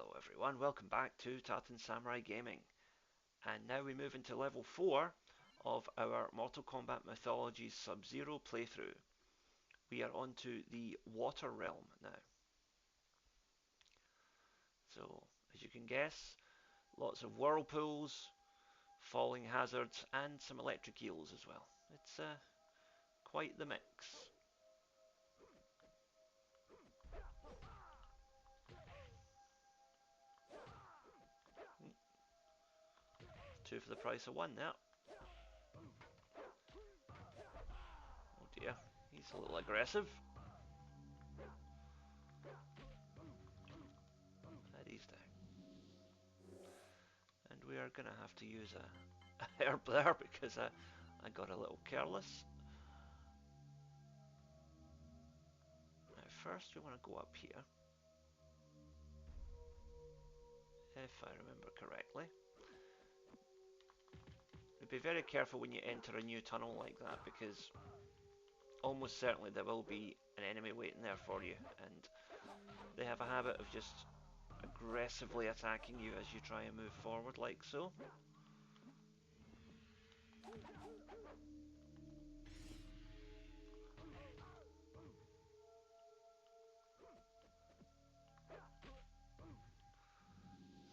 Hello everyone, welcome back to Tartan Samurai Gaming. And now we move into level 4 of our Mortal Kombat Mythologies Sub-Zero playthrough. We are on to the Water Realm now. So, as you can guess, lots of whirlpools, falling hazards, and some electric eels as well. It's quite the mix. Two for the price of one now. Oh dear, he's a little aggressive. And he's down. And we are going to have to use a herb there because I got a little careless. Now first we want to go up here, if I remember correctly. Be very careful when you enter a new tunnel like that, because almost certainly there will be an enemy waiting there for you, and they have a habit of just aggressively attacking you as you try and move forward like so.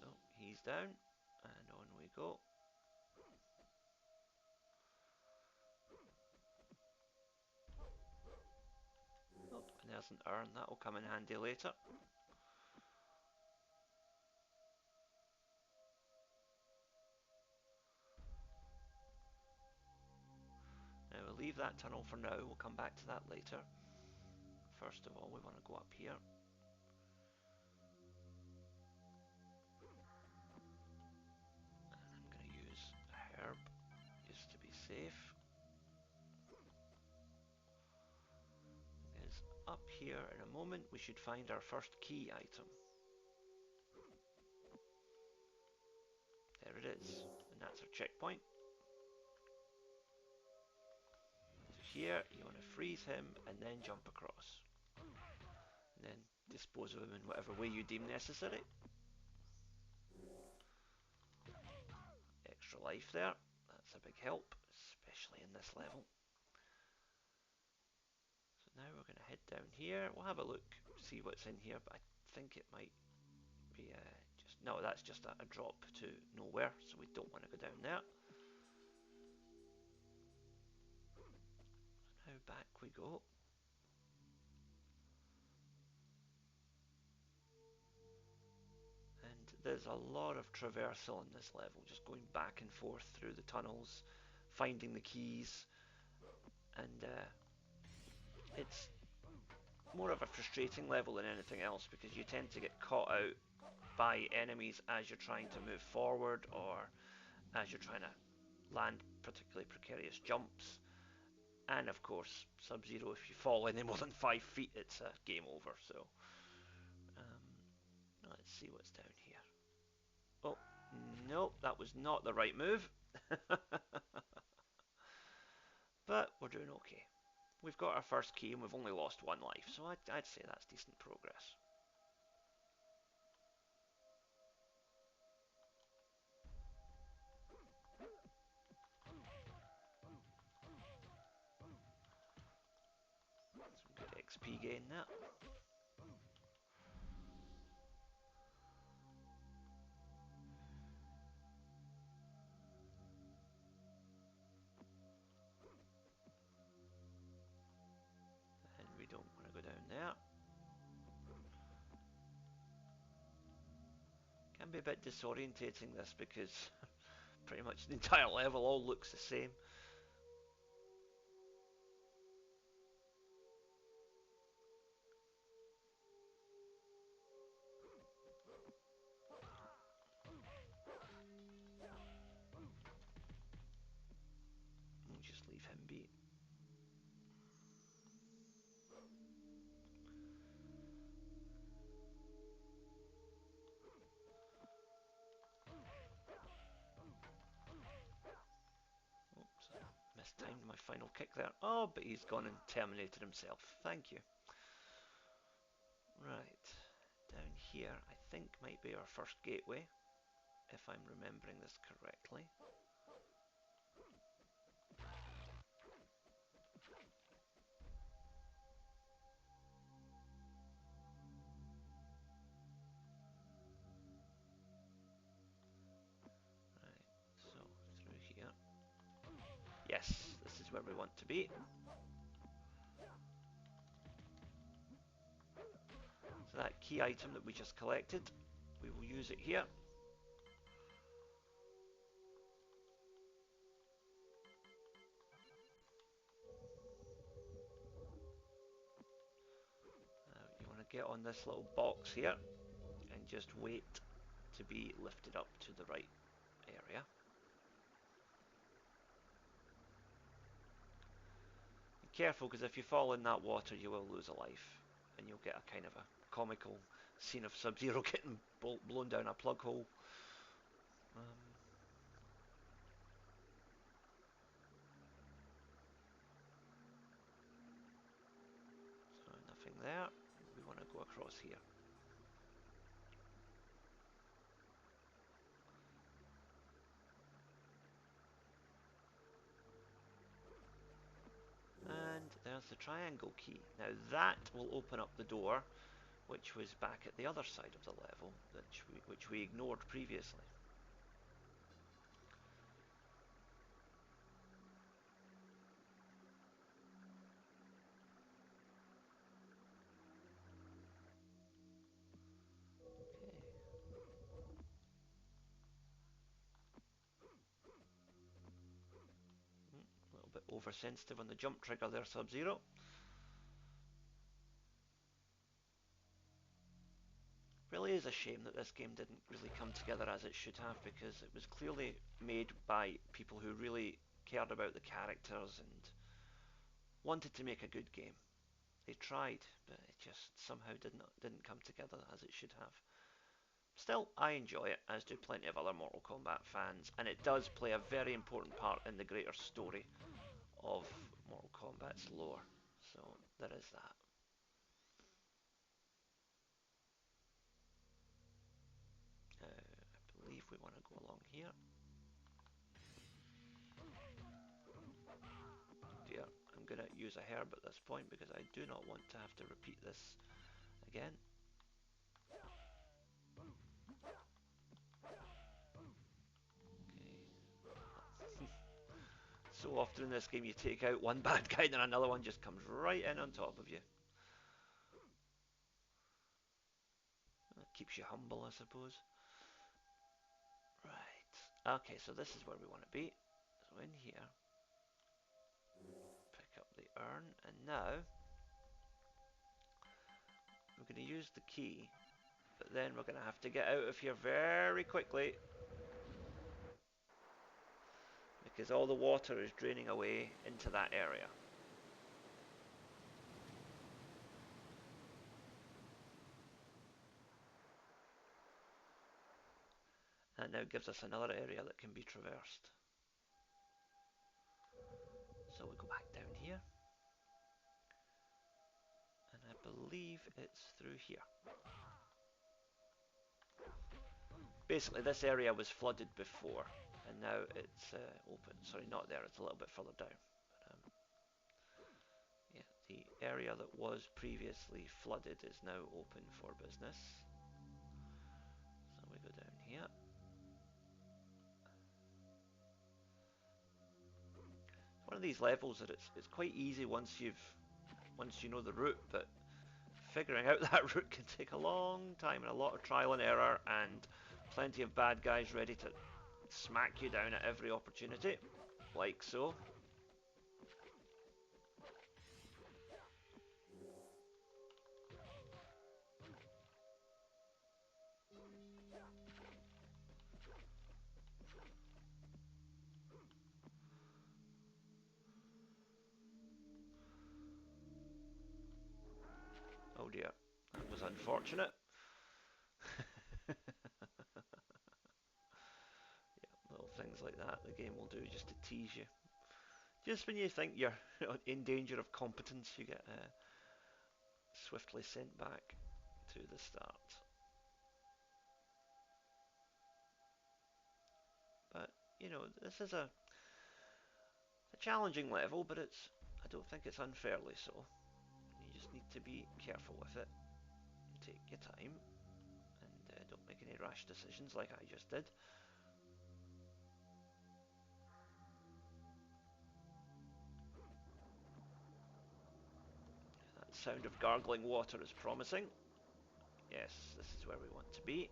So he's down, and on we go. Oh, and there's an urn, that will come in handy later. Now we'll leave that tunnel for now, we'll come back to that later. First of all, we want to go up here. And I'm going to use a herb, just to be safe. Because up here in a moment we should find our first key item. There it is, and that's our checkpoint. So here, you want to freeze him and then jump across. And then dispose of him in whatever way you deem necessary. Extra life there, that's a big help, especially in this level. So now we're going to head down here, we'll have a look, see what's in here, but I think it might be just, no, that's just a drop to nowhere, so we don't want to go down there. So now back we go. And there's a lot of traversal in this level, just going back and forth through the tunnels, finding the keys, and it's more of a frustrating level than anything else, because you tend to get caught out by enemies as you're trying to move forward, or as you're trying to land particularly precarious jumps. And of course, Sub-Zero, if you fall any more than 5 feet, it's a game over. So let's see what's down here. Oh, no, that was not the right move. But we're doing okay. We've got our first key and we've only lost 1 life, so I'd say that's decent progress. Some good XP gain there. And we don't want to go down there. Can be a bit disorientating this, because pretty much the entire level all looks the same. We'll just leave him be. Oops, I mistimed my final kick there. Oh, but he's gone and terminated himself. Thank you. Right, down here, I think, might be our first gateway, if I'm remembering this correctly. Right, so through here. Yes, this is where we want to be. So that key item that we just collected, we will use it here. You want to get on this little box here and just wait to be lifted up to the right area. Be careful, because if you fall in that water you will lose a life, and you'll get a kind of a comical scene of Sub-Zero getting blown down a plug hole. So nothing there. We want to go across here. And there's the triangle key. Now that will open up the door, which was back at the other side of the level, which we ignored previously. Okay. A little bit oversensitive on the jump trigger there, Sub-Zero. Really is a shame that this game didn't really come together as it should have, because it was clearly made by people who really cared about the characters and wanted to make a good game. They tried, but it just somehow didn't come together as it should have. Still, I enjoy it, as do plenty of other Mortal Kombat fans, and it does play a very important part in the greater story of Mortal Kombat's lore. So there is that. I believe we want to go along here. Dear, I'm going to use a herb at this point because I do not want to have to repeat this again. Okay. So often in this game you take out one bad guy and another one just comes right in on top of you. That keeps you humble, I suppose. Right. Okay, so this is where we want to be. So in here, pick up the urn, and now we're going to use the key, but then we're going to have to get out of here very quickly, because all the water is draining away into that area. That now gives us another area that can be traversed. So we go back down here, and I believe it's through here. Basically, this area was flooded before, and now it's open. Sorry, not there, it's a little bit further down. But, yeah, the area that was previously flooded is now open for business. So we go down here. It's one of these levels that it's quite easy once you know the route, but figuring out that route can take a long time and a lot of trial and error, and plenty of bad guys ready to smack you down at every opportunity, like so. Oh dear, that was unfortunate. Yeah, little things like that the game will do just to tease you. Just when you think you're in danger of competence, you get swiftly sent back to the start. you know, this is a challenging level, but I don't think it's unfairly so. You just need to be careful with it, take your time, and don't make any rash decisions like I just did. That sound of gargling water is promising. Yes, this is where we want to be.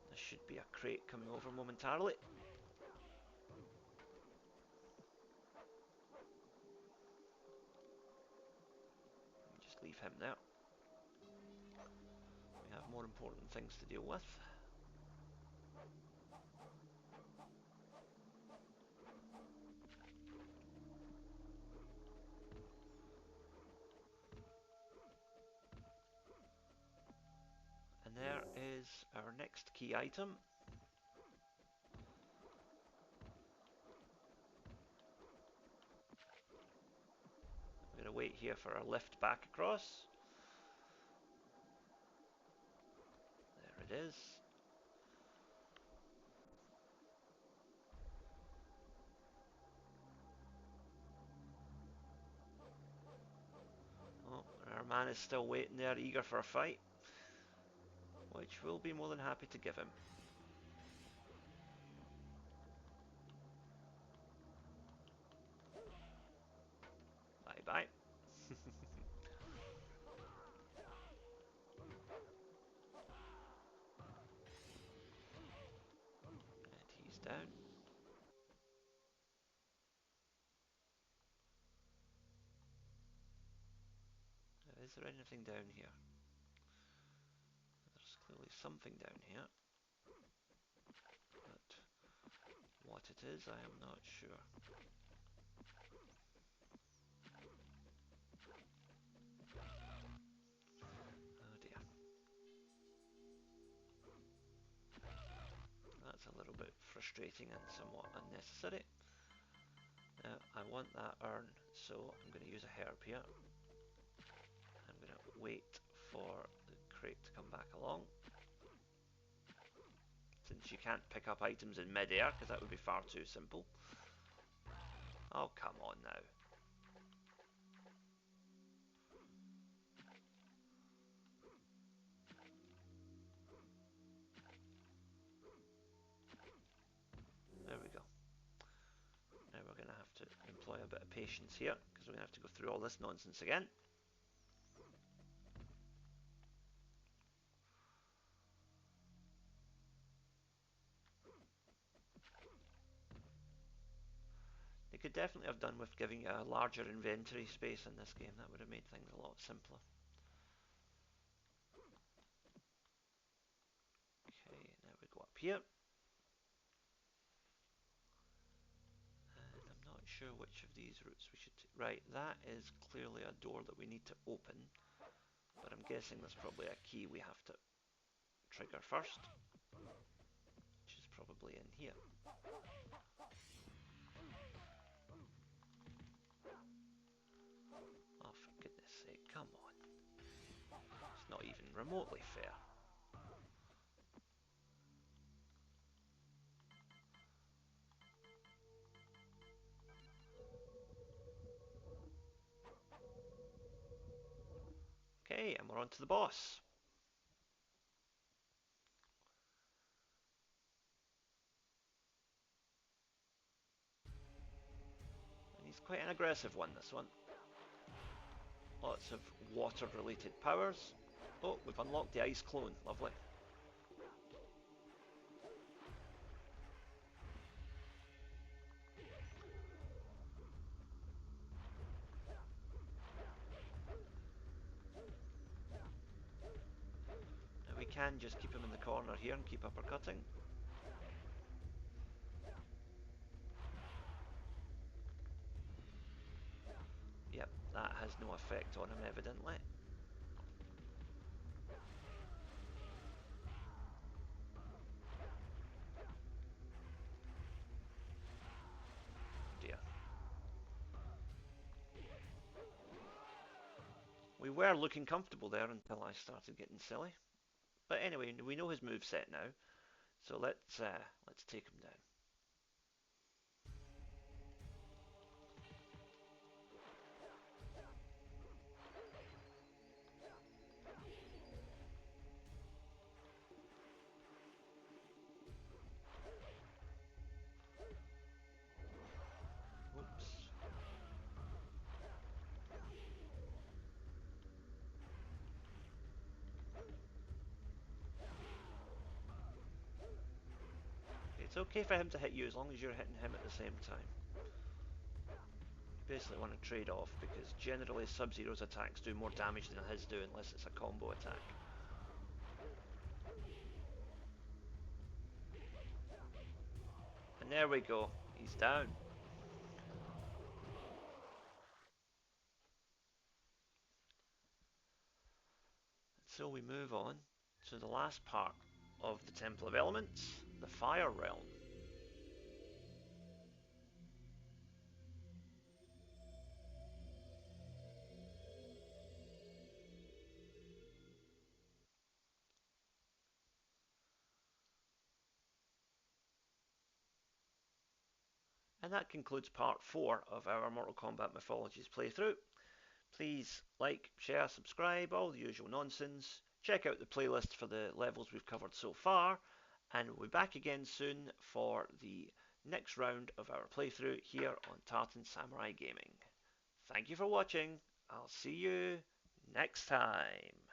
There should be a crate coming over momentarily. Just leave him there. We have more important things to deal with. And there is our next key item. I'm going to wait here for our lift back across. There it is. Oh, our man is still waiting there, eager for a fight, which we'll be more than happy to give him. Bye bye. And he's down. Now, is there anything down here? There's clearly something down here, but what it is, I am not sure. Oh dear. That's a little bit frustrating and somewhat unnecessary. Now, I want that urn, so I'm going to use a herb here. I'm going to wait for the crate to come back along. Since you can't pick up items in mid-air, because that would be far too simple. Oh, come on now. There we go. Now we're going to have to employ a bit of patience here, because we're going to have to go through all this nonsense again. They could definitely have done with giving you a larger inventory space in this game. That would have made things a lot simpler. Okay, now we go up here. And I'm not sure which of these routes we should take. Right, that is clearly a door that we need to open. But I'm guessing there's probably a key we have to trigger first, which is probably in here. Oh, for goodness sake, come on. It's not even remotely fair. Okay, and we're on to the boss. And he's quite an aggressive one, this one. Lots of water-related powers. Oh, we've unlocked the ice clone. Lovely. Now we can just keep him in the corner here and keep uppercutting. Yep, that has no effect on him, evidently. Dear. We were looking comfortable there until I started getting silly. But anyway, we know his moveset now, so let's take him down. okay for him to hit you as long as you're hitting him at the same time. You basically want to trade off because generally Sub-Zero's attacks do more damage than his do unless it's a combo attack. And there we go, he's down. So we move on to the last part of the Temple of Elements, the Fire Realm. And that concludes part 4 of our Mortal Kombat Mythologies playthrough. Please like, share, subscribe, all the usual nonsense. Check out the playlist for the levels we've covered so far, and we'll be back again soon for the next round of our playthrough here on Tartan Samurai Gaming. Thank you for watching. I'll see you next time.